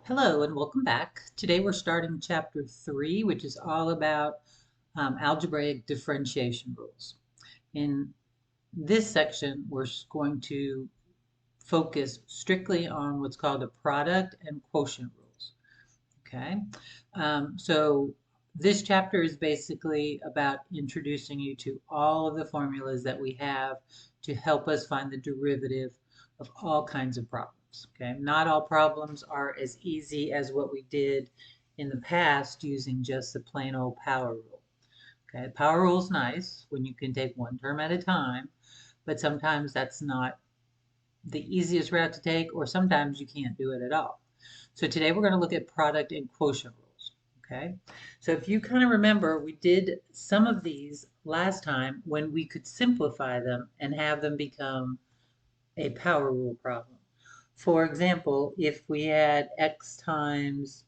Hello and welcome back. Today we're starting chapter 3, which is all about algebraic differentiation rules. In this section, we're going to focus strictly on what's called the product and quotient rules. Okay, so this chapter is basically about introducing you to all of the formulas that we have to help us find the derivative of all kinds of problems. Okay, not all problems are as easy as what we did in the past using just the plain old power rule. Okay, power rule is nice when you can take one term at a time, but sometimes that's not the easiest route to take, or sometimes you can't do it at all. So today we're going to look at product and quotient rules. Okay, so if you kind of remember, we did some of these last time when we could simplify them and have them become a power rule problem. For example, if we had x times,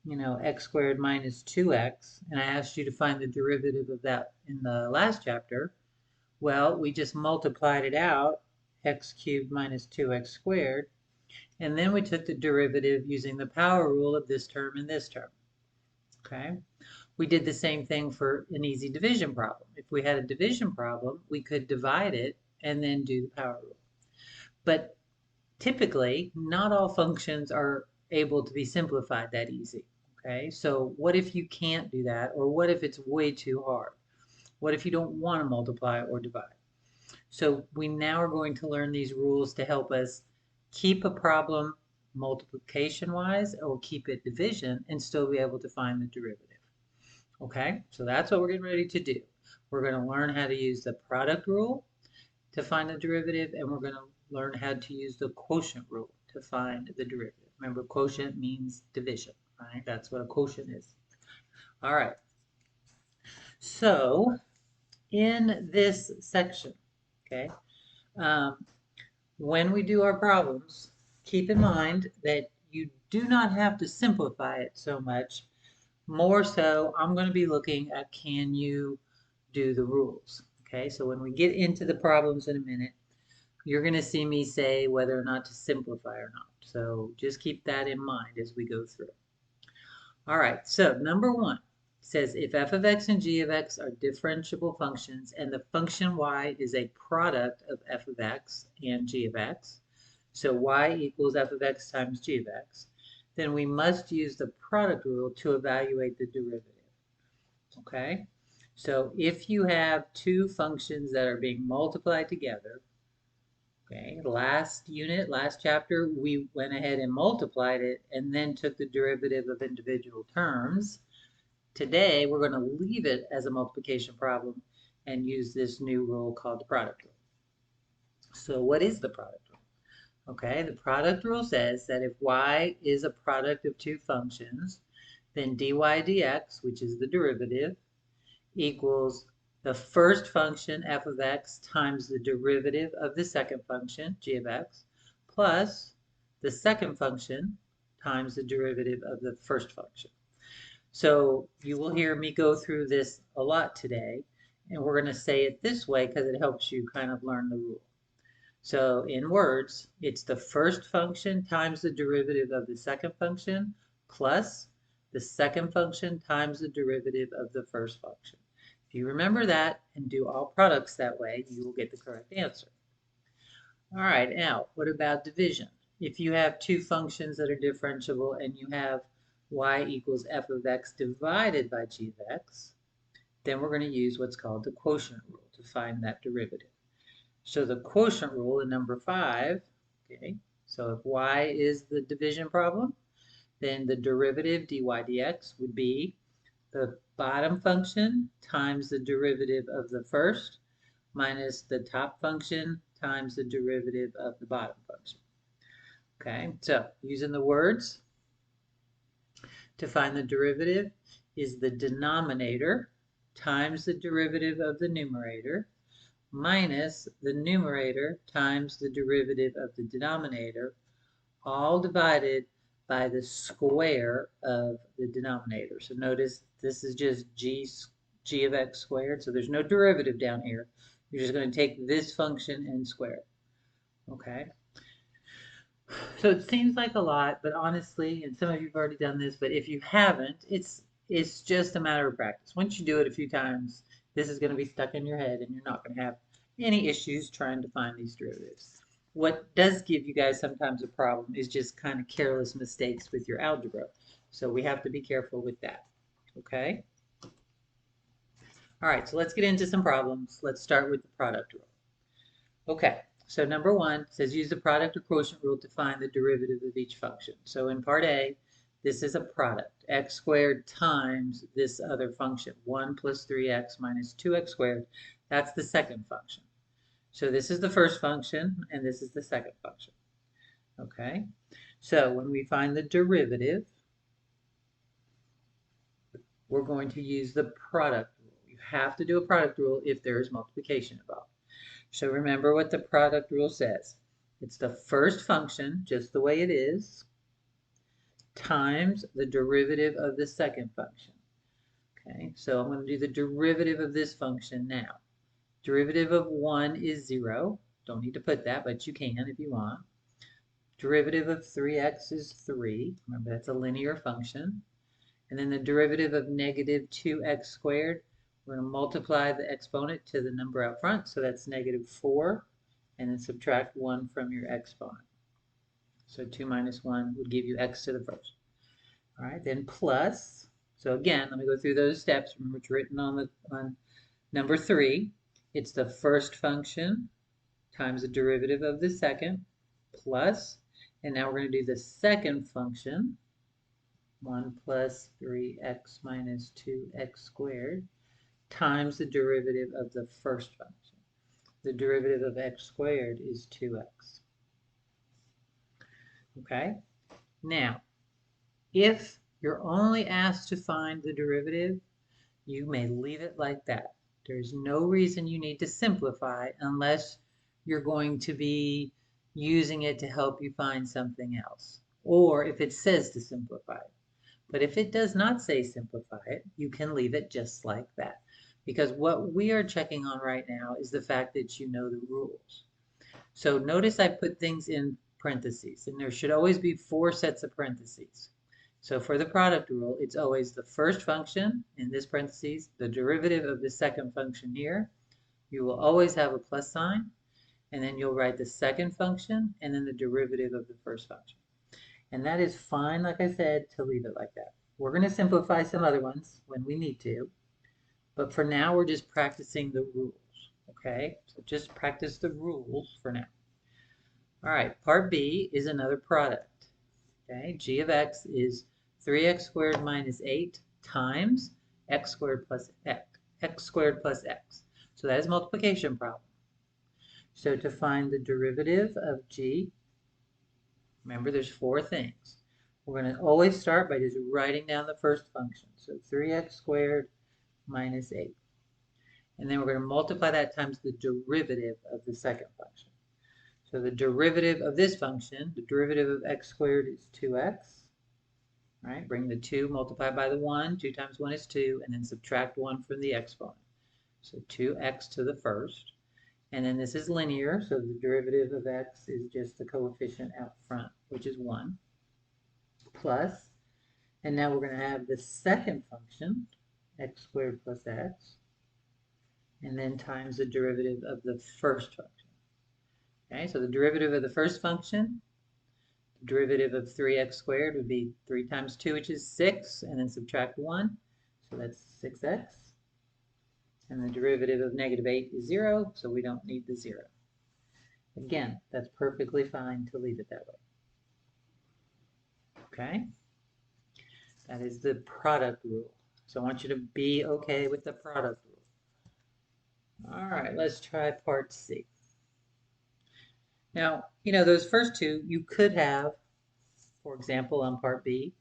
x squared minus 2x, and I asked you to find the derivative of that in the last chapter, well, we just multiplied it out, x cubed minus 2x squared, and then we took the derivative using the power rule of this term and this term. Okay, we did the same thing for an easy division problem. If we had a division problem, we could divide it and then do the power rule. But typically, not all functions are able to be simplified that easy. Okay, so what if you can't do that, or what if it's way too hard? What if you don't want to multiply or divide? So we now are going to learn these rules to help us keep a problem multiplication-wise or keep it division and still be able to find the derivative. Okay, so that's what we're getting ready to do. We're going to learn how to use the product rule to find the derivative, and we're going to learn how to use the quotient rule to find the derivative. Remember, quotient means division, right? That's what a quotient is. All right, so in this section, okay, um, when we do our problems, keep in mind that you do not have to simplify it so much. More so, I'm going to be looking at can you do the rules. Okay, so when we get into the problems in a minute, you're going to see me say whether or not to simplify or not. So just keep that in mind as we go through. All right, so number one says if f of x and g of x are differentiable functions and the function y is a product of f of x and g of x, so y equals f of x times g of x, then we must use the product rule to evaluate the derivative. Okay, so if you have two functions that are being multiplied together, okay, last chapter, we went ahead and multiplied it and then took the derivative of individual terms. Today, we're going to leave it as a multiplication problem and use this new rule called the product rule. So what is the product rule? Okay, the product rule says that if y is a product of two functions, then dy dx, which is the derivative, equals the first function f of x times the derivative of the second function g of x plus the second function times the derivative of the first function. So you will hear me go through this a lot today, and we're going to say it this way because it helps you kind of learn the rule. So in words, it's the first function times the derivative of the second function plus the second function times the derivative of the first function. If you remember that and do all products that way, you will get the correct answer. All right, now, what about division? If you have two functions that are differentiable and you have y equals f of x divided by g of x, then we're going to use what's called the quotient rule to find that derivative. So the quotient rule in number 5, okay, so if y is the division problem, then the derivative dy dx would be the bottom function times the derivative of the first minus the top function times the derivative of the bottom function. Okay, so using the words to find the derivative is the denominator times the derivative of the numerator minus the numerator times the derivative of the denominator, all divided by the square of the denominator. So notice this is just g of x squared, so there's no derivative down here. You're just going to take this function and square it. Okay. So it seems like a lot, but honestly, and some of you have already done this, but if you haven't, it's just a matter of practice. Once you do it a few times, this is going to be stuck in your head and you're not going to have any issues trying to find these derivatives. What does give you guys sometimes a problem is just kind of careless mistakes with your algebra. So we have to be careful with that. Okay? All right, so let's get into some problems. Let's start with the product rule. Okay, so number one says use the product or quotient rule to find the derivative of each function. So in part A, this is a product, x squared times this other function, 1 plus 3x minus 2x squared. That's the second function. So this is the first function, and this is the second function. Okay, so when we find the derivative, we're going to use the product rule. You have to do a product rule if there is multiplication involved. So remember what the product rule says. It's the first function, just the way it is, times the derivative of the second function. Okay, so I'm going to do the derivative of this function now. Derivative of 1 is 0. Don't need to put that, but you can if you want. Derivative of 3x is 3. Remember, that's a linear function. And then the derivative of negative 2x squared, we're going to multiply the exponent to the number out front, so that's negative 4, and then subtract 1 from your exponent. So 2 minus 1 would give you x to the first. All right, then plus, so again, let me go through those steps. Remember, it's written on number 3. It's the first function times the derivative of the second plus, and now we're going to do the second function, 1 plus 3x minus 2x squared, times the derivative of the first function. The derivative of x squared is 2x. Okay? Now, if you're only asked to find the derivative, you may leave it like that. There's no reason you need to simplify unless you're going to be using it to help you find something else, or if it says to simplify it. But if it does not say simplify it, you can leave it just like that. Because what we are checking on right now is the fact that you know the rules. So notice I put things in parentheses, and there should always be 4 sets of parentheses. So for the product rule, it's always the first function in this parentheses, the derivative of the second function here. You will always have a plus sign, and then you'll write the second function, and then the derivative of the first function. And that is fine, like I said, to leave it like that. We're going to simplify some other ones when we need to, but for now we're just practicing the rules, okay? So just practice the rules for now. All right, part B is another product, okay? G of x is 3x squared minus 8 times x squared plus x squared plus x. So that is a multiplication problem. So to find the derivative of g, remember there's 4 things. We're going to always start by just writing down the first function. So 3x squared minus 8. And then we're going to multiply that times the derivative of the second function. So the derivative of this function, the derivative of x squared is 2x. Right? Bring the 2, multiply by the 1. 2 times 1 is 2, and then subtract 1 from the exponent. So 2x to the first. And then this is linear, so the derivative of x is just the coefficient out front, which is 1, plus, and now we're going to have the second function, x squared plus x, and then times the derivative of the first function. Okay, so the derivative of the first function, the derivative of 3x squared would be 3 times 2, which is 6, and then subtract 1, so that's 6x. And the derivative of negative 8 is 0, so we don't need the 0. Again, that's perfectly fine to leave it that way. Okay? That is the product rule. So I want you to be okay with the product rule. All right, let's try part C. Now, those first two, you could have, for example, on part B,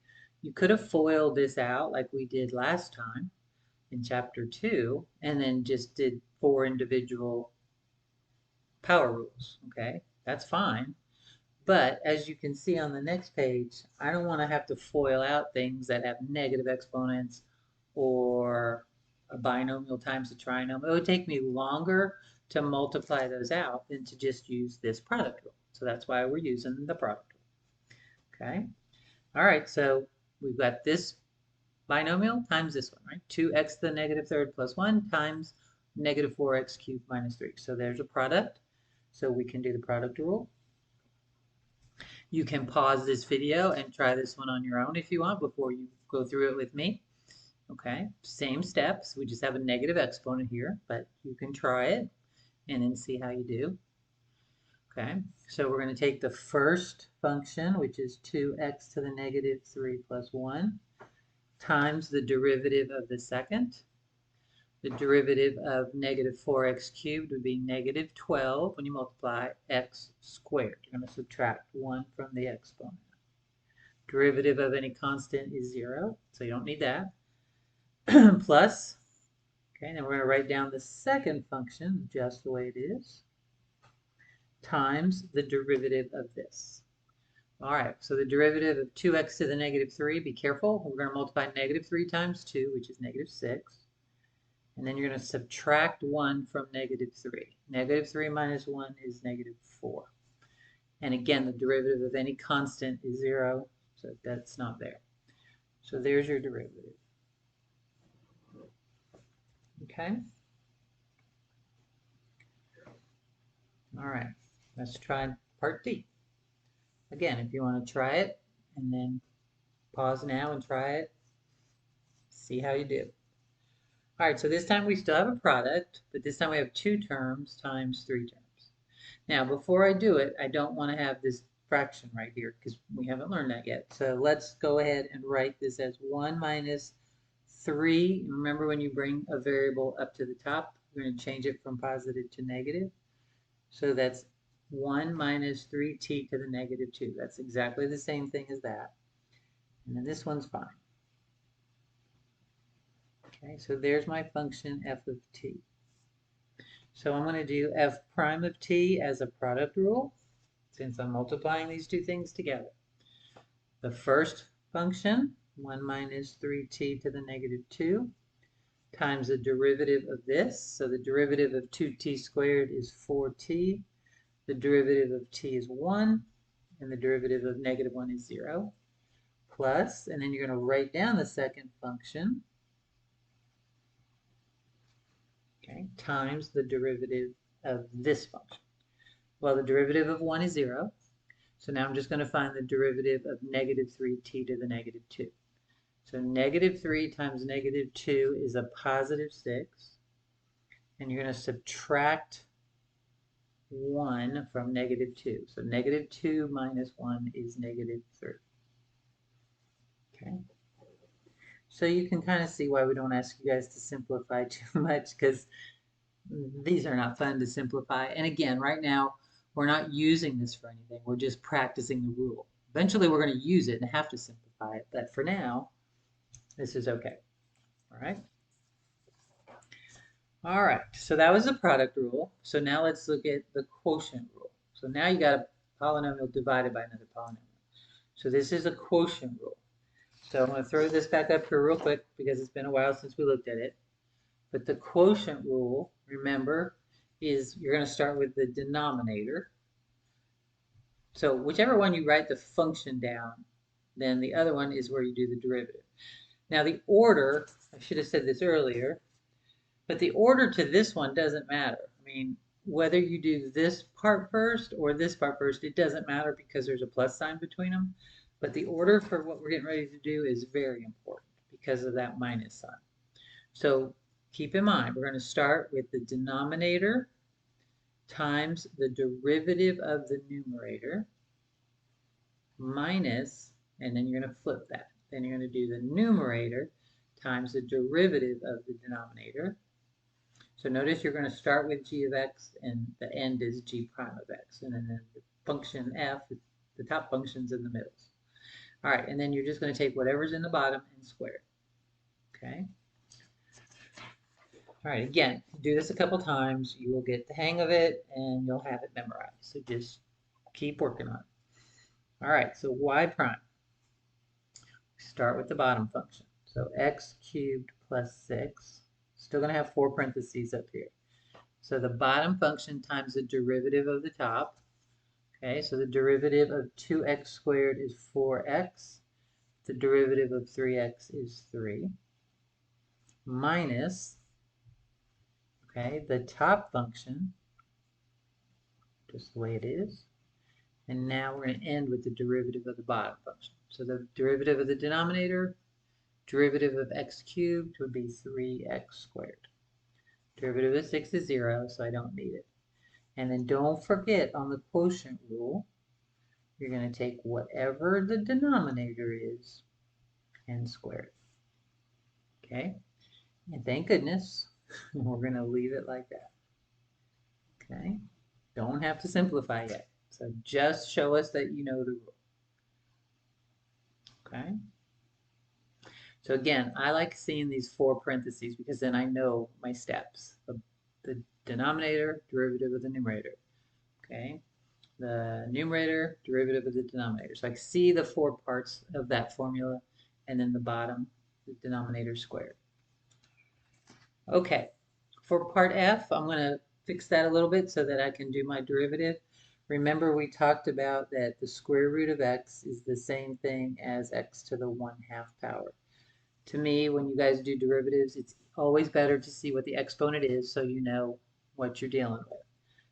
you could have foiled this out like we did last time in chapter 2, and then just did 4 individual power rules, okay? That's fine. But as you can see on the next page, I don't want to have to FOIL out things that have negative exponents or a binomial times a trinomial. It would take me longer to multiply those out than to just use this product rule. So that's why we're using the product rule. Okay. All right, so we've got this binomial times this one, right? 2x to the negative third plus 1 times negative 4x cubed minus 3. So there's a product. So we can do the product rule. You can pause this video and try this one on your own if you want before you go through it with me. Okay, same steps. We just have a negative exponent here, but you can try it and then see how you do. Okay, so we're going to take the first function, which is 2x to the negative 3 plus 1, times the derivative of the second. The derivative of negative 4x cubed would be negative 12 when you multiply x squared. You're going to subtract 1 from the exponent. Derivative of any constant is 0, so you don't need that. Plus, okay, then we're going to write down the second function just the way it is, times the derivative of this. All right, so the derivative of 2x to the negative 3, be careful. We're going to multiply negative 3 times 2, which is negative 6. And then you're going to subtract 1 from negative 3. Negative 3 minus 1 is negative 4. And again, the derivative of any constant is 0, so that's not there. So there's your derivative. Okay? All right, let's try part D. Again, if you want to try it, and then pause now and try it, see how you do. All right, so this time we still have a product, but this time we have 2 terms times 3 terms. Now, before I do it, I don't want to have this fraction right here because we haven't learned that yet. So let's go ahead and write this as 1 minus 3. Remember, when you bring a variable up to the top, we're going to change it from positive to negative. So that's 1 minus 3t to the negative 2. That's exactly the same thing as that. And then this one's fine. Okay, so there's my function f of t. So I'm going to do f prime of t as a product rule, since I'm multiplying these two things together. The first function, 1 minus 3t to the negative 2, times the derivative of this. So the derivative of 2t squared is 4t. The derivative of t is 1, and the derivative of negative 1 is 0. Plus, and then you're going to write down the second function, okay, times the derivative of this function. Well, the derivative of 1 is 0. So now I'm just going to find the derivative of negative 3t to the negative 2. So negative 3 times negative 2 is a positive 6. And you're going to subtract 1 from negative 2. So negative 2 minus 1 is negative 3. Okay. So you can kind of see why we don't ask you guys to simplify too much, because these are not fun to simplify. And again, right now, we're not using this for anything. We're just practicing the rule. Eventually, we're going to use it and have to simplify it. But for now, this is okay. All right. All right. So that was the product rule. So now let's look at the quotient rule. So now you got a polynomial divided by another polynomial. So this is a quotient rule. So I'm going to throw this back up here real quick because it's been a while since we looked at it. But the quotient rule, remember, is you're going to start with the denominator. So whichever one you write the function down, then the other one is where you do the derivative. Now the order, I should have said this earlier, but the order to this one doesn't matter. I mean, whether you do this part first or this part first, it doesn't matter because there's a plus sign between them. But the order for what we're getting ready to do is very important because of that minus sign. So keep in mind, we're going to start with the denominator times the derivative of the numerator minus, and then you're going to flip that. Then you're going to do the numerator times the derivative of the denominator. So notice you're going to start with g of x, and the end is g prime of x. And then the function f, the top function's in the middle. All right, and then you're just going to take whatever's in the bottom and square it. Okay? All right, again, do this a couple times. You will get the hang of it, and you'll have it memorized. So just keep working on it. All right, so y prime. Start with the bottom function. So x cubed plus 6. Still going to have 4 parentheses up here. So the bottom function times the derivative of the top. Okay, so the derivative of 2x squared is 4x. The derivative of 3x is 3. Minus, okay, the top function, just the way it is. And now we're going to end with the derivative of the bottom function. So the derivative of the denominator, derivative of x cubed would be 3x squared. Derivative of 6 is 0, so I don't need it. And then don't forget on the quotient rule, you're going to take whatever the denominator is and square it. Okay? And thank goodness, we're going to leave it like that. Okay? Don't have to simplify yet. So just show us that you know the rule. Okay? So again, I like seeing these 4 parentheses because then I know my steps. The denominator, derivative of the numerator. Okay? The numerator, derivative of the denominator. So I see the 4 parts of that formula, and then the bottom, the denominator squared. Okay, for part F, I'm going to fix that a little bit so that I can do my derivative. Remember we talked about that the square root of x is the same thing as x to the 1/2 power. To me, when you guys do derivatives, it's always better to see what the exponent is so you know what you're dealing with.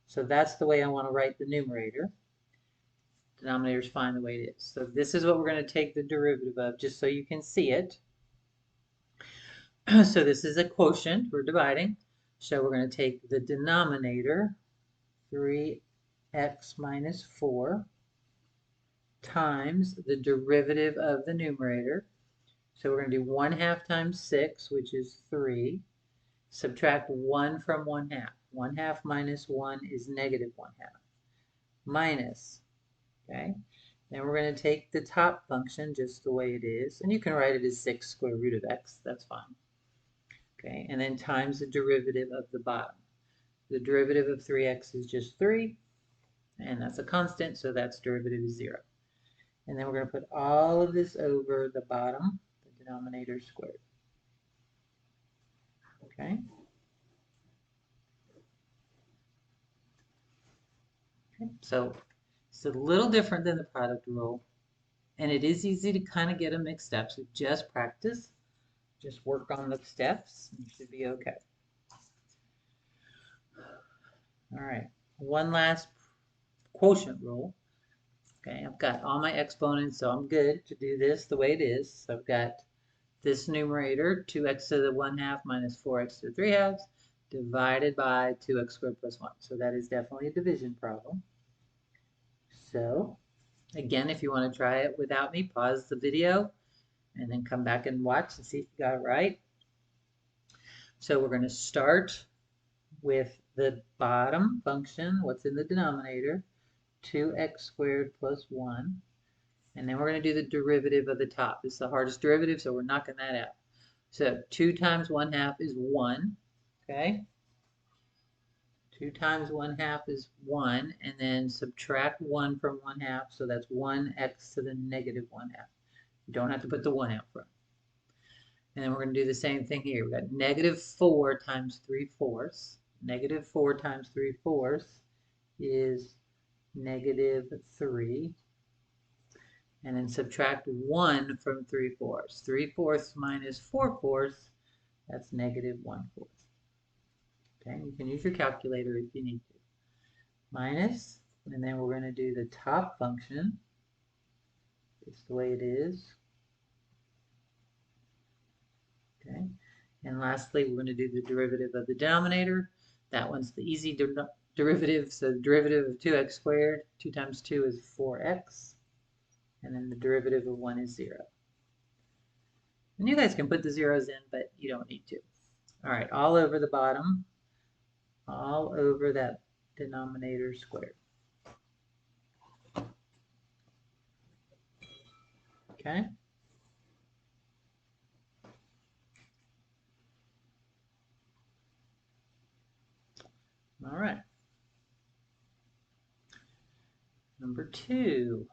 So that's the way I want to write the numerator. Denominator is fine the way it is. So this is what we're going to take the derivative of, just so you can see it. So this is a quotient, we're dividing. So we're going to take the denominator, 3x minus 4, times the derivative of the numerator. So we're going to do 1/2 times 6, which is 3. Subtract 1 from 1/2. 1/2 minus 1 is negative 1/2. Minus, okay? Then we're going to take the top function just the way it is. And you can write it as 6 square root of x. That's fine. Okay, and then times the derivative of the bottom. The derivative of 3x is just 3. And that's a constant, so that's derivative is 0. And then we're going to put all of this over the bottom, the denominator squared. Okay? So it's a little different than the product rule, and it is easy to kind of get them mixed up. So just practice, just work on the steps, and you should be okay. All right, one last quotient rule. Okay, I've got all my exponents, so I'm good to do this the way it is. So I've got this numerator, 2x to the 1/2 minus 4x to the 3/2, divided by 2x squared plus 1. So that is definitely a division problem. So again, if you want to try it without me, pause the video and then come back and watch and see if you got it right. So we're going to start with the bottom function, what's in the denominator, 2x squared plus 1. And then we're going to do the derivative of the top. This is the hardest derivative, so we're knocking that out. So 2 times 1/2 is 1, okay? 2 times 1/2 is 1, and then subtract 1 from 1/2, so that's 1x to the negative 1/2. You don't have to put the 1 out front. And then we're going to do the same thing here. We've got negative 4 times 3/4. Negative 4 times 3/4 is negative 3. And then subtract 1 from 3/4. 3/4 minus 4/4, that's negative 1/4. Okay, you can use your calculator if you need to. Minus, and then we're going to do the top function. It's the way it is. Okay, and lastly, we're going to do the derivative of the denominator. That one's the easy derivative. So the derivative of 2x squared, 2 times 2 is 4x. And then the derivative of 1 is 0. And you guys can put the zeros in, but you don't need to. All right, all over the bottom, all over that denominator squared. Okay? All right. Number 2.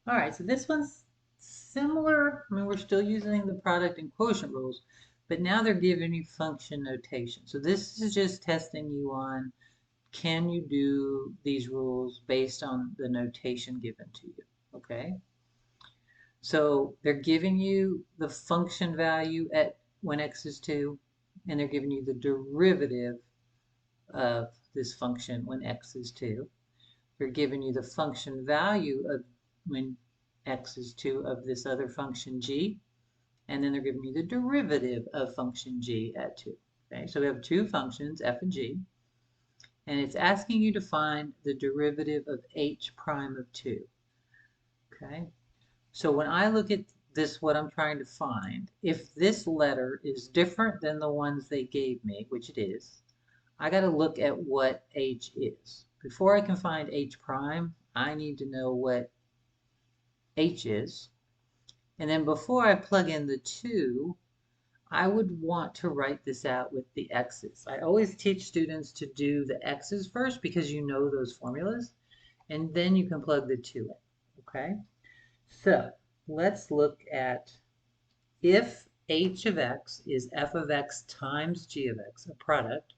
All right, so this one's similar. I mean, we're still using the product and quotient rules, but now they're giving you function notation. So this is just testing you on can you do these rules based on the notation given to you? Okay. So they're giving you the function value at when x is 2, and they're giving you the derivative of this function when x is 2. They're giving you the function value of when x is 2 of this other function g, and then they're giving you the derivative of function g at 2. Okay, so we have two functions, f and g, and it's asking you to find the derivative of h prime of 2. Okay, so when I look at this, what I'm trying to find, if this letter is different than the ones they gave me, which it is, I got to look at what h is. Before I can find h prime, I need to know what h is. And then before I plug in the 2, I would want to write this out with the x's. I always teach students to do the x's first because you know those formulas, and then you can plug the 2 in, okay? So let's look at if h of x is f of x times g of x, a product,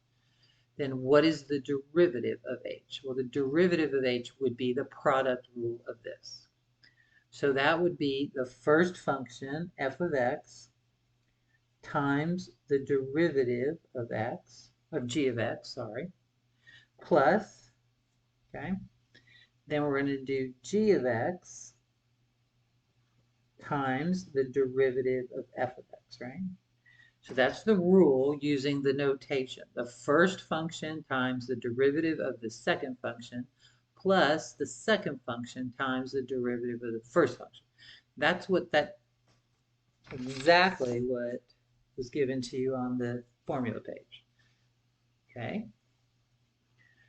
then what is the derivative of h? Well, the derivative of h would be the product rule of this. So that would be the first function, f of x, times the derivative of x, of g of x, sorry, plus, okay, then we're going to do g of x times the derivative of f of x, right? So that's the rule using the notation. The first function times the derivative of the second function plus the second function times the derivative of the first function. That's exactly what was given to you on the formula page. Okay?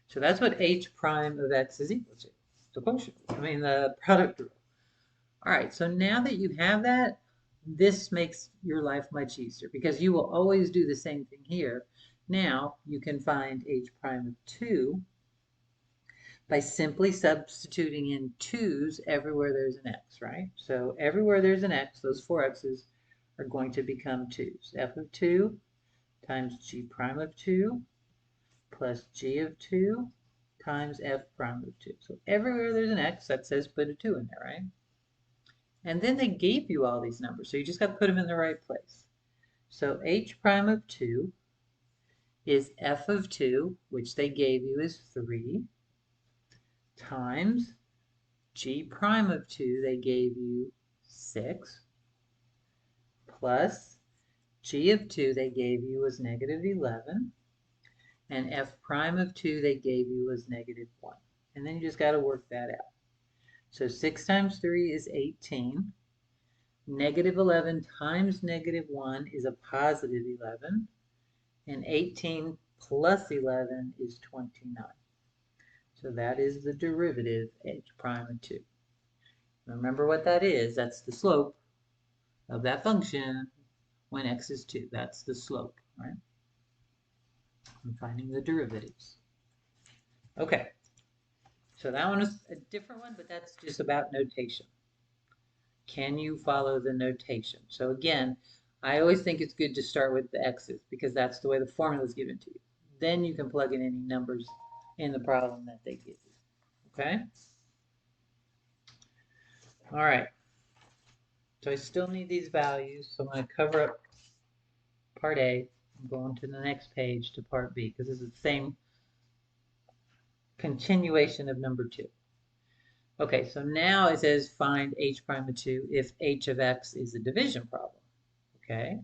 So that's what h prime of x is equal to. The quotient. I mean the product rule. All right, so now that you have that, this makes your life much easier because you will always do the same thing here. Now you can find h prime of 2 by simply substituting in 2's everywhere there's an x, right? So everywhere there's an x, those 4 x's are going to become 2's. F of 2 times g prime of 2 plus g of 2 times f prime of 2. So everywhere there's an x, that says put a 2 in there, right? And then they gave you all these numbers, so you just got to put them in the right place. So h prime of 2 is f of 2, which they gave you is 3, times g prime of 2, they gave you 6, plus g of 2 they gave you was negative 11, and f prime of 2 they gave you was negative 1. And then you just got to work that out. So 6 times 3 is 18. Negative 11 times negative 1 is a positive 11, and 18 plus 11 is 29. So that is the derivative h prime of 2. Remember what that is. That's the slope of that function when x is 2. That's the slope, right? I'm finding the derivatives. Okay, so that one is a different one, but that's just about notation. Can you follow the notation? So again, I always think it's good to start with the x's because that's the way the formula is given to you. Then you can plug in any numbers in the problem that they give you. Okay? All right. So I still need these values, so I'm going to cover up part A and go on to the next page to part B because this is the same continuation of number 2. Okay, so now it says find h prime of 2 if h of x is a division problem. Okay,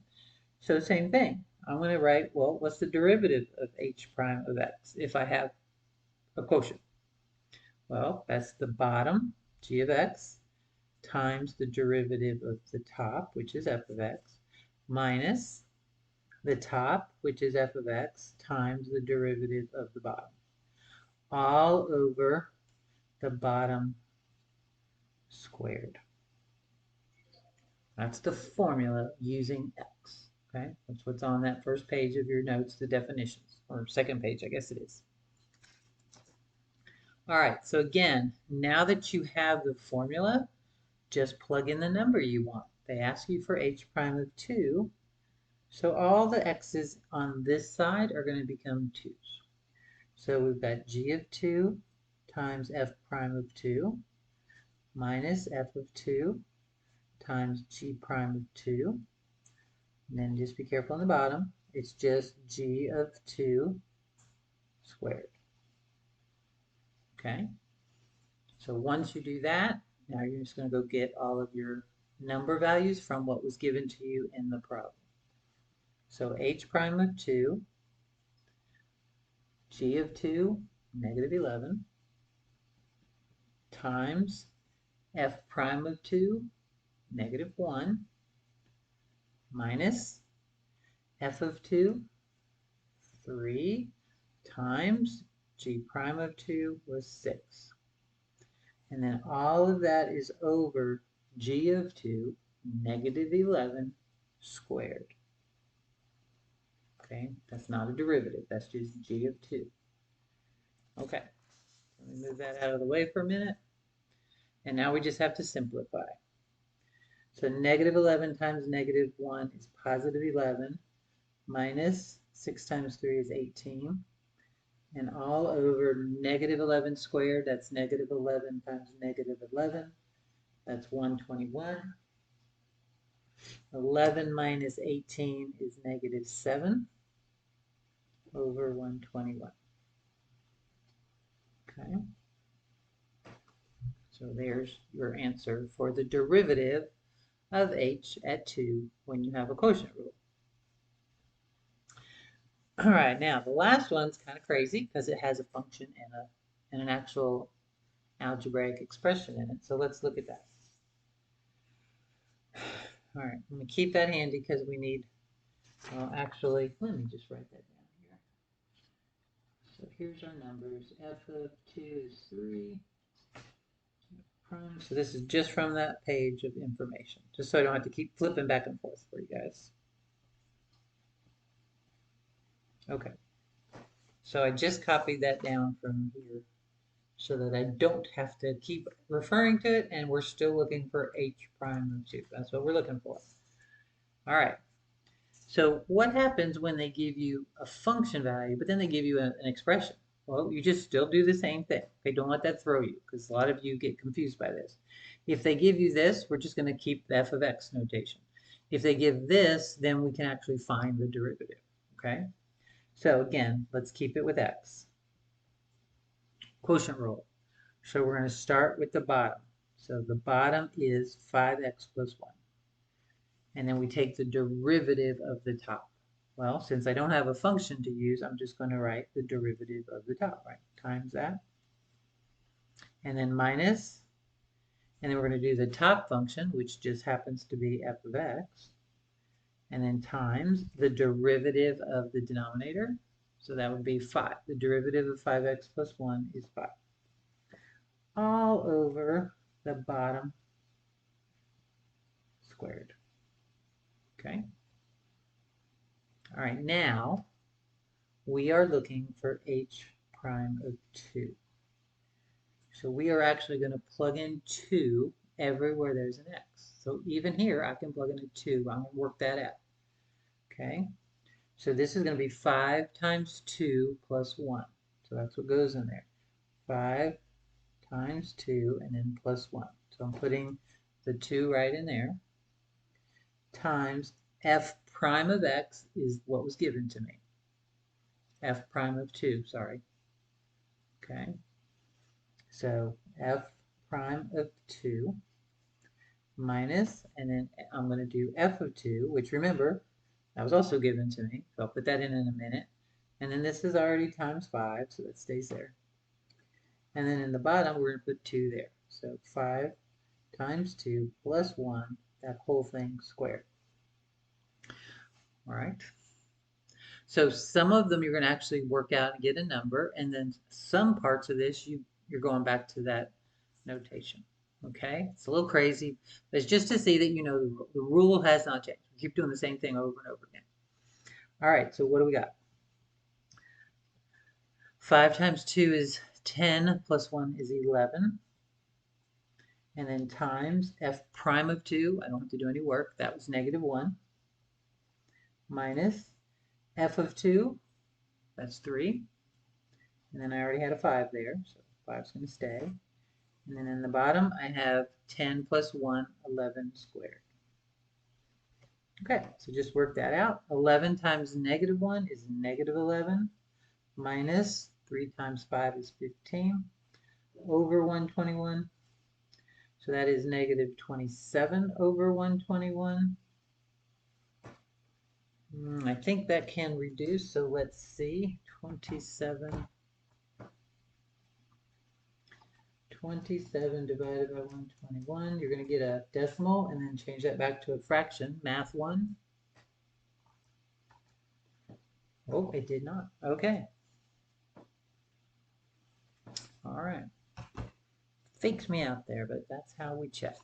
so same thing. I'm going to write, well, what's the derivative of h prime of x if I have a quotient? Well, that's the bottom, g of x, times the derivative of the top, which is f of x, minus the top, which is f of x, times the derivative of the bottom, all over the bottom squared. That's the formula using x. Okay, that's what's on that first page of your notes, the definitions, or second page, I guess it is. All right, so again, now that you have the formula, just plug in the number you want. They ask you for h prime of 2, so all the x's on this side are going to become 2's. So we've got g of 2 times f prime of 2 minus f of 2 times g prime of 2. And then just be careful on the bottom. It's just g of 2 squared. Okay? So once you do that, now you're just going to go get all of your number values from what was given to you in the problem. So h prime of 2, g of 2, negative 11, times f prime of 2, negative 1, minus f of 2, 3, times g prime of 2 was 6. And then all of that is over g of 2, negative 11 squared. Okay, that's not a derivative, that's just g of 2. Okay, let me move that out of the way for a minute. And now we just have to simplify. So negative 11 times negative 1 is positive 11, minus 6 times 3 is 18. And all over negative 11 squared, that's negative 11 times negative 11. That's 121. 11 minus 18 is negative 7 over 121. Okay. So there's your answer for the derivative of h at 2 when you have a quotient rule. All right, now the last one's kind of crazy because it has a function and an actual algebraic expression in it. So let's look at that. All right, I'm going to keep that handy because we need, well, actually, let me just write that down here. So here's our numbers. F of 2 is 3 prime. So this is just from that page of information, just so I don't have to keep flipping back and forth for you guys. Okay. So I just copied that down from here so that I don't have to keep referring to it, and we're still looking for h prime of 2. That's what we're looking for. All right. So what happens when they give you a function value, but then they give you an expression? Well, you just still do the same thing. Okay, don't let that throw you, because a lot of you get confused by this. If they give you this, we're just going to keep the f of x notation. If they give this, then we can actually find the derivative. Okay? So again, let's keep it with x. Quotient rule. So we're going to start with the bottom. So the bottom is 5x plus 1. And then we take the derivative of the top. Well, since I don't have a function to use, I'm just going to write the derivative of the top, right? Times that. And then minus. And then we're going to do the top function, which just happens to be f of x. And then times the derivative of the denominator. So that would be 5. The derivative of 5x plus 1 is 5. All over the bottom squared. Okay? All right, now we are looking for h prime of 2. So we are actually going to plug in 2 everywhere there's an x. So even here, I can plug in a 2. I'm going to work that out. Okay? So this is going to be 5 times 2 plus 1. So that's what goes in there. 5 times 2 and then plus 1. So I'm putting the 2 right in there. Times f prime of x is what was given to me. F prime of 2, sorry. Okay. So f prime of 2 minus, and then I'm going to do f of 2, which remember, that was also given to me. So I'll put that in a minute. And then this is already times 5, so that stays there. And then in the bottom, we're going to put 2 there. So 5 times 2 plus 1, that whole thing squared. All right. So some of them you're going to actually work out and get a number, and then some parts of this you're going back to that notation. Okay, it's a little crazy, but it's just to see that you know the rule has not changed. We keep doing the same thing over and over again. All right, so what do we got? 5 times 2 is 10 plus 1 is 11. And then times f prime of 2, I don't have to do any work, that was negative 1. Minus f of 2, that's 3. And then I already had a 5 there, so 5's going to stay. And then in the bottom, I have 10 plus 1, 11 squared. Okay, so just work that out. 11 times negative 1 is negative 11, minus 3 times 5 is 15, over 121. So that is negative 27 over 121. I think that can reduce, so let's see. 27 divided by 121. You're going to get a decimal and then change that back to a fraction. Math 1. Oh, it did not. Okay. All right. Faked me out there, but that's how we check.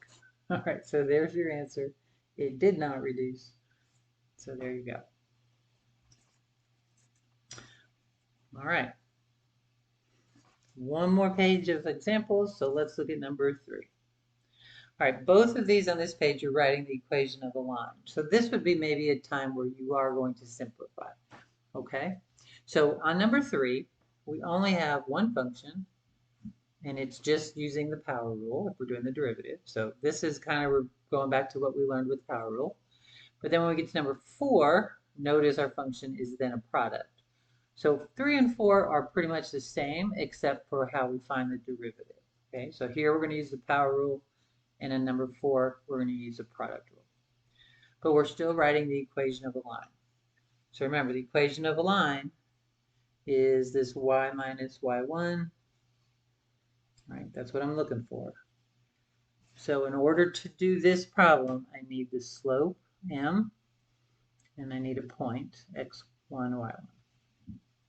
All right, so there's your answer. It did not reduce. So there you go. All right. One more page of examples, so let's look at number 3. All right, both of these on this page are writing the equation of a line. So this would be maybe a time where you are going to simplify, okay? So on number 3, we only have one function, and it's just using the power rule if we're doing the derivative. So this is kind of going back to what we learned with the power rule. But then when we get to number 4, notice our function is then a product. So 3 and 4 are pretty much the same except for how we find the derivative. Okay, so here we're going to use the power rule, and in number 4 we're going to use the product rule. But we're still writing the equation of a line. So remember, the equation of a line is this y minus y1. Right, that's what I'm looking for. So in order to do this problem, I need the slope m, and I need a point x1, y1.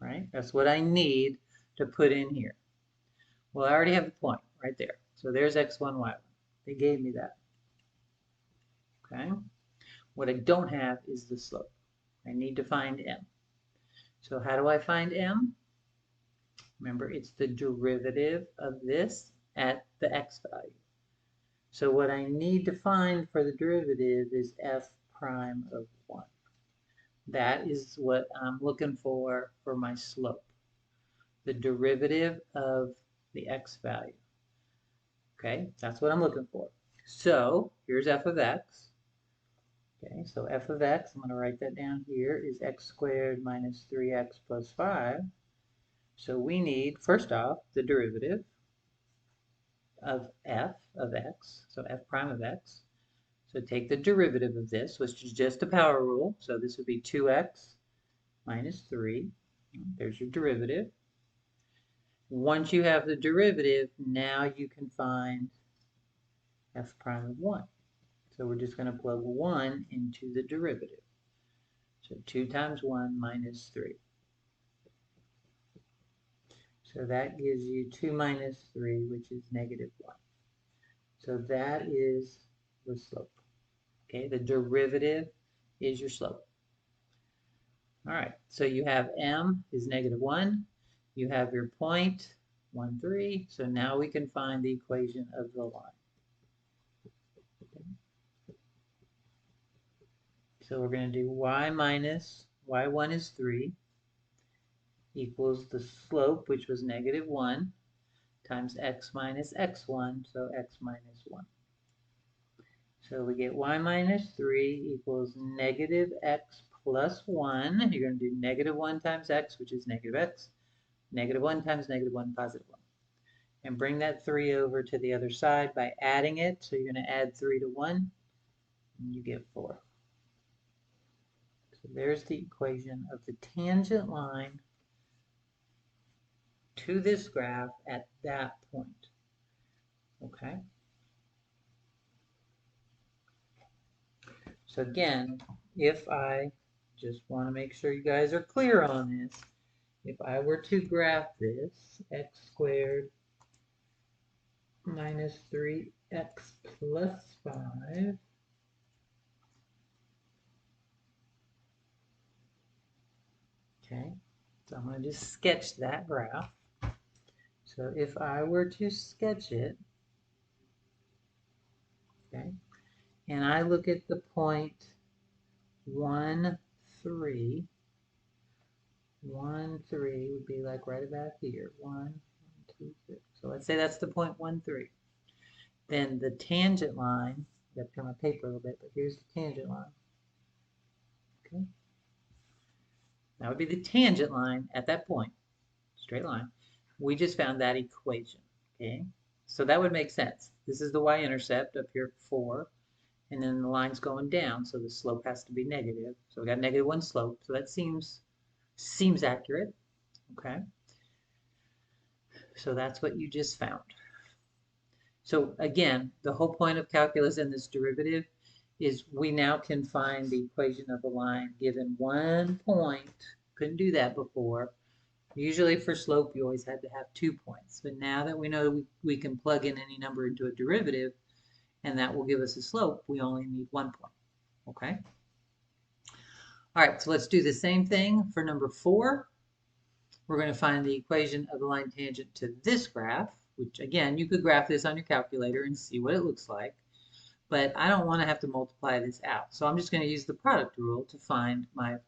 Right? That's what I need to put in here. Well, I already have the point right there. So there's x1, y1. They gave me that. Okay? What I don't have is the slope. I need to find m. So how do I find m? Remember, it's the derivative of this at the x value. So what I need to find for the derivative is f prime of 1. That is what I'm looking for my slope. The derivative of the x value. Okay, that's what I'm looking for. So here's f of x. Okay, so f of x, I'm going to write that down here, is x squared minus 3x plus 5. So we need, first off, the derivative of f of x, so f prime of x. So take the derivative of this, which is just a power rule. So this would be 2x minus 3. There's your derivative. Once you have the derivative, now you can find f prime of 1. So we're just going to plug 1 into the derivative. So 2 times 1 minus 3. So that gives you 2 minus 3, which is negative 1. So that is the slope. Okay, the derivative is your slope. All right, so you have m is negative 1. You have your point, 1, 3. So now we can find the equation of the line. Okay. So we're going to do y minus y1 is 3 equals the slope, which was negative 1, times x minus x1, so x minus 1. So we get y minus 3 equals negative x plus 1. You're going to do negative 1 times x, which is negative x. Negative 1 times negative 1, positive 1. And bring that 3 over to the other side by adding it. So you're going to add 3 to 1, and you get 4. So there's the equation of the tangent line to this graph at that point. Okay? So again, if I just want to make sure you guys are clear on this, if I were to graph this, x squared minus 3x plus 5, okay, so I'm going to just sketch that graph. So if I were to sketch it, okay, and I look at the point 1, 3, 1, 3 would be like right about here. 1, 2, 3. So let's say that's the point 1, 3. Then the tangent line, I got to turn my paper a little bit, but here's the tangent line. Okay. That would be the tangent line at that point, straight line. We just found that equation. Okay. So that would make sense. This is the y-intercept up here at 4, and then the line's going down, so the slope has to be negative. So we got -1 slope, so that seems accurate. Okay. So that's what you just found. So again, the whole point of calculus and this derivative is we now can find the equation of a line given 1 point. Couldn't do that before. Usually for slope, you always had to have 2 points. But now that we know we can plug in any number into a derivative, and that will give us a slope, we only need 1 point. Okay? All right, so let's do the same thing for number 4. We're going to find the equation of the line tangent to this graph, which again, you could graph this on your calculator and see what it looks like. But I don't want to have to multiply this out. So I'm just going to use the product rule to find my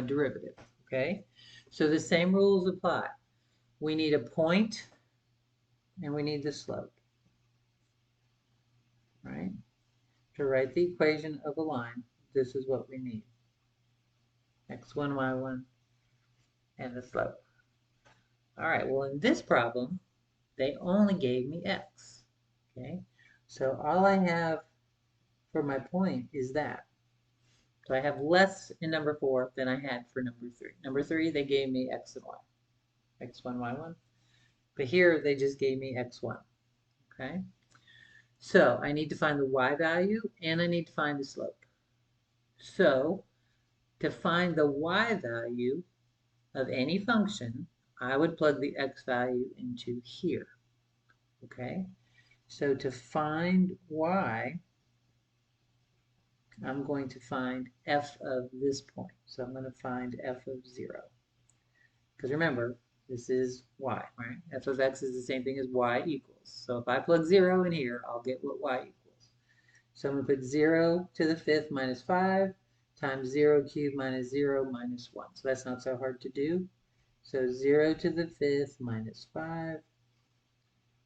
derivative. Okay? So the same rules apply. We need a point and we need the slope. Right? To write the equation of a line, this is what we need. x1, y1, and the slope. All right, well in this problem, they only gave me x. Okay? So all I have for my point is that. So I have less in number 4 than I had for number 3. Number 3, they gave me x and y. x1, y1. But here, they just gave me x1. Okay? So I need to find the y value, and I need to find the slope. So to find the y value of any function, I would plug the x value into here. Okay? So to find y, I'm going to find f of this point. So I'm going to find f of 0. Because remember, this is y, right? F of x is the same thing as y equals. So if I plug 0 in here, I'll get what y equals. So I'm going to put 0 to the 5th minus 5 times 0 cubed minus 0 minus 1. So that's not so hard to do. So 0 to the 5th minus 5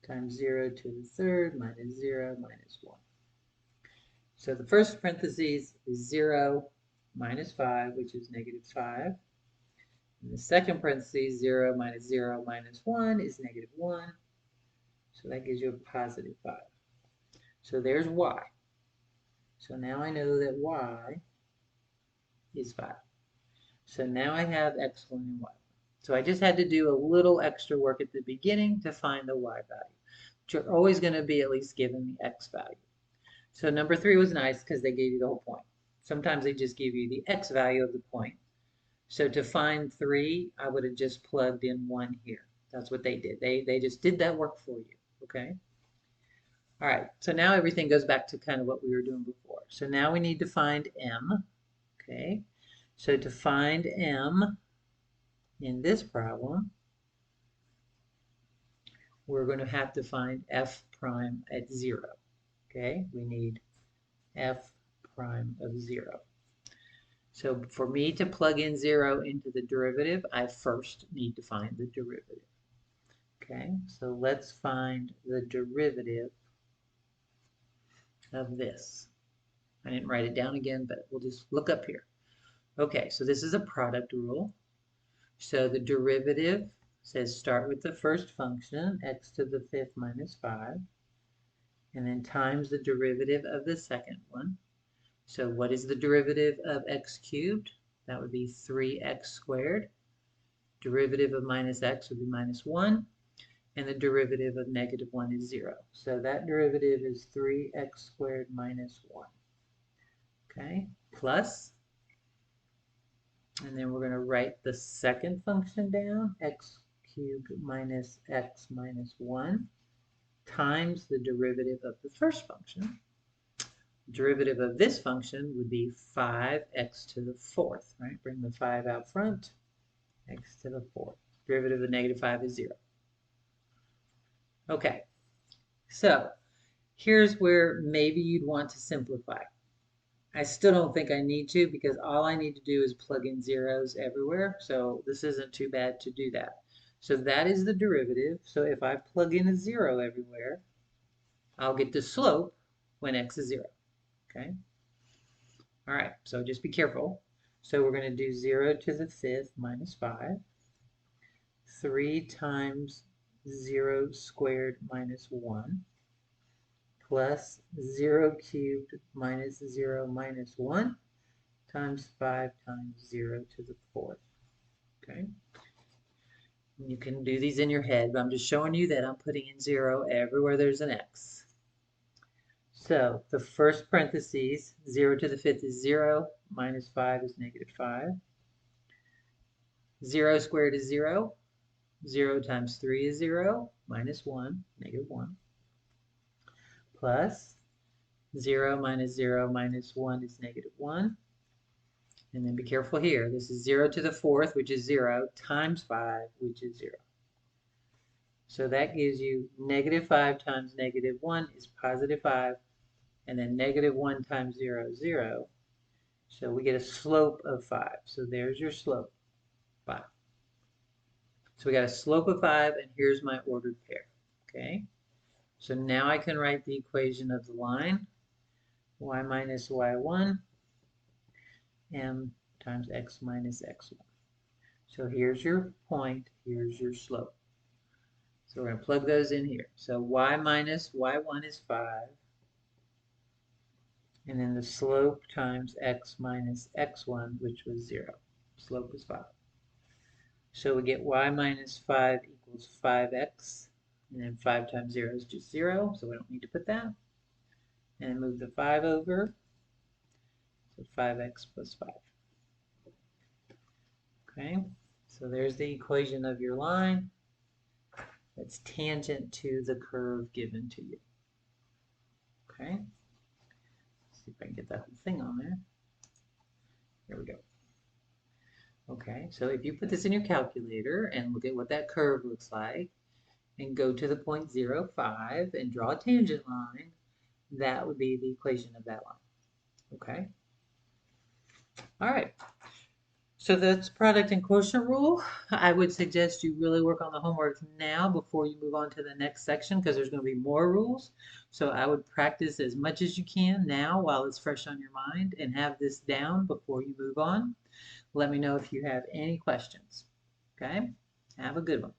times 0 to the 3rd minus 0 minus 1. So the first parentheses is 0 minus 5, which is -5. In the second parentheses, 0 minus 0 minus 1 is -1. So that gives you a +5. So there's y. So now I know that y is 5. So now I have x1 and y1. So I just had to do a little extra work at the beginning to find the y value. But you're always going to be at least given the x value. So number 3 was nice because they gave you the whole point. Sometimes they just give you the x value of the point. So to find 3, I would have just plugged in 1 here. That's what they did. They just did that work for you, okay? All right, so now everything goes back to kind of what we were doing before. So now we need to find m, okay? So to find m in this problem, we're going to have to find f prime at 0, okay? We need f prime of 0. So for me to plug in 0 into the derivative, I first need to find the derivative. Okay, so let's find the derivative of this. I didn't write it down again, but we'll just look up here. Okay, so this is a product rule. So the derivative says start with the first function, x to the 5th minus 5, and then times the derivative of the second one. So what is the derivative of x cubed? That would be 3x squared. Derivative of minus x would be -1. And the derivative of -1 is 0. So that derivative is 3x squared minus 1. Okay, plus, and then we're going to write the second function down, x cubed minus x minus 1, times the derivative of the first function. The derivative of this function would be 5x to the 4th, right? Bring the 5 out front, x to the 4th. Derivative of -5 is 0. Okay, so here's where maybe you'd want to simplify. I still don't think I need to because all I need to do is plug in zeros everywhere. So this isn't too bad to do that. So that is the derivative. So if I plug in a 0 everywhere, I'll get the slope when x is 0. Okay? All right, so just be careful. So we're going to do 0 to the 5th minus 5. 3 times 0 squared minus 1 plus 0 cubed minus 0 minus 1 times 5 times 0 to the 4th. Okay? You can do these in your head, but I'm just showing you that I'm putting in 0 everywhere there's an x. So the first parentheses, 0 to the 5th is 0, minus 5 is negative 5. 0 squared is 0. 0 times 3 is 0, minus 1, negative 1. Plus 0 minus 0 minus 1 is negative 1. And then be careful here. This is 0 to the 4th, which is 0, times 5, which is 0. So that gives you negative 5 times negative 1 is positive 5. And then negative 1 times 0 is 0. So we get a slope of 5. So there's your slope, 5. So we got a slope of 5, and here's my ordered pair. Okay? So now I can write the equation of the line. Y minus y1 m times x minus x1. So here's your point, here's your slope. So we're going to plug those in here. So y minus y1 is 5. And then the slope times x minus x1, which was 0. Slope is 5. So we get y minus 5 equals 5x. And then 5 times 0 is just 0, so we don't need to put that. And move the 5 over. So 5x plus 5. Okay, so there's the equation of your line that's tangent to the curve given to you. Okay, let's see if I can get that whole thing on there. There we go. Okay, so if you put this in your calculator and look at what that curve looks like and go to the point 0, 5 and draw a tangent line, that would be the equation of that line. Okay, all right. So that's product and quotient rule. I would suggest you really work on the homework now before you move on to the next section because there's going to be more rules. So I would practice as much as you can now while it's fresh on your mind and have this down before you move on. Let me know if you have any questions. Okay? Have a good one.